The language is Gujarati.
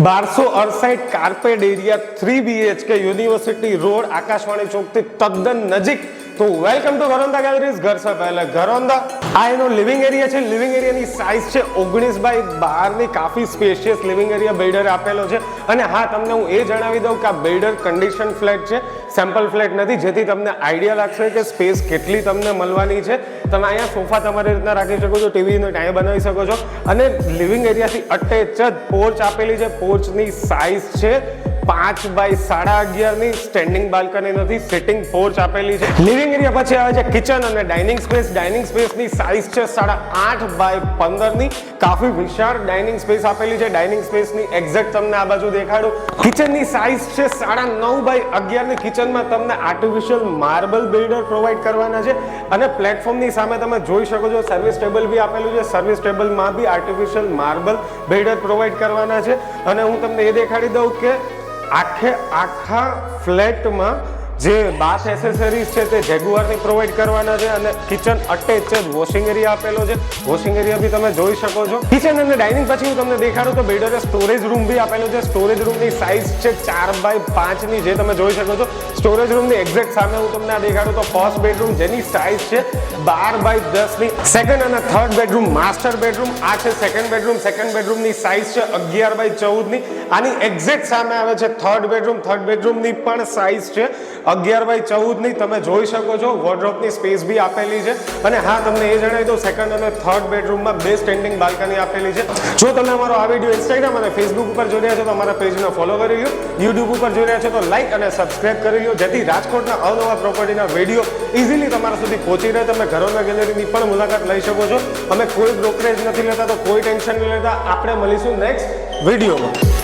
1268 carpet area 3 BHK university road Akashvani ચોકથી તદ્દન નજીક. તો વેલકમ ટુ ઘરોંદા ગેલેરીઝ. ઘર સે પહેલે ઘરોંદા. આ એનો લિવિંગ એરિયા છે. લિવિંગ એરિયાની સાઇઝ છે 19x12 ની. કાફી સ્પેશિયસ લિવિંગ એરિયા બિલ્ડરે આપેલો છે. અને હા, તમને હું એ જણાવી દઉં કે આ બિલ્ડર કન્ડિશન ફ્લેટ છે, સેમ્પલ ફ્લેટ નથી, જેથી તમને આઈડિયા લાગશે કે સ્પેસ કેટલી તમને મળવાની છે. તમે અહીંયા સોફા તમારી રીતના રાખી શકો છો, ટીવીનો ટાઈમ બનાવી શકો છો. અને લિવિંગ એરિયાથી અટેચ જ પોર્ચ આપેલી છે. પોર્ચની સાઇઝ છે 5x11.5 ની. સ્ટેન્ડિંગ બાલ્કની નથી, સિટિંગ પોર્ચ આપેલી છે. લિવિંગ એરિયા પછી આવે છે કિચન અને ડાઇનિંગ સ્પેસ. ડાઇનિંગ સ્પેસની સાઇઝ છે 8.5x15 ની. કાફી વિશાળ ડાઇનિંગ સ્પેસ આપેલી છે. ડાઇનિંગ સ્પેસની એક્ઝેક્ટ તમને આ બાજુ દેખાડું. કિચનની સાઇઝ છે 9.5x11 ની. કિચનમાં તમને આર્ટિફિશિયલ માર્બલ બિલ્ડર પ્રોવાઈડ કરવાના છે. અને પ્લેટફોર્મની સામે તમે જોઈ શકો છો સર્વિસ ટેબલ બી આપેલું છે. સર્વિસ ટેબલમાં બી આર્ટિફિશિયલ માર્બલ બિલ્ડર પ્રોવાઈડ કરવાના છે. અને હું તમને એ દેખાડી દઉં કે આખા ફ્લેટમાં જે બાથ એસેસરીઝ છે તે જેગુઆરની પ્રોવાઈડ કરવાના છે. અને કિચન અટેચ છે, વોશિંગ એરિયા આપેલો છે. વોશિંગ એરિયા બી તમે જોઈ શકો છો. કિચન અને ડાઇનિંગ પછી હું તમને દેખાડું તો બિલ્ડરે સ્ટોરેજ રૂમ બી આપેલો છે. સ્ટોરેજ રૂમની સાઇઝ છે 4x5 ની, જે તમે જોઈ શકો છો. સ્ટોરેજ રૂમની એક્ઝેક્ટ સામે હું તમને આ દેખાડું તો ફર્સ્ટ બેડરૂમ, જેની સાઇઝ છે 12x10 ની. સેકન્ડ અને થર્ડ બેડરૂમ માસ્ટર બેડરૂમ. આ છે સેકન્ડ બેડરૂમ. સેકન્ડ બેડરૂમની સાઇઝ છે 11x14 ની. આની એક્ઝેક્ટ સામે આવે છે થર્ડ બેડરૂમ. થર્ડ બેડરૂમની પણ સાઇઝ છે 11x14 ની. તમે જોઈ શકો છો વોર્ડરોબની સ્પેસ બી આપેલી છે. અને હા, તમને એ જણાવી દઉં સેકન્ડ અને થર્ડ બેડરૂમમાં 2 સ્ટેન્ડિંગ બાલ્કની આપેલી છે. જો તમે અમારો આ વિડીયો ઇન્સ્ટાગ્રામ અને ફેસબુક ઉપર જોઈ રહ્યા છો તો અમારા પેજને ફોલો કરી લો. યુટ્યુબ ઉપર જોઈ રહ્યા છો તો લાઈક અને સબસ્ક્રાઇબ કરી લો, જેથી રાજકોટના અવનવા પ્રોપર્ટીના વિડીયો ઇઝીલી તમારા સુધી પહોંચી રહે. તમે ઘરોંદા ગેલેરીની પણ મુલાકાત લઈ શકો છો. અમે કોઈ બ્રોકરેજ નથી લેતા, તો કોઈ ટેન્શન નહીં લેતા. આપણે મળીશું નેક્સ્ટ વિડીયોમાં.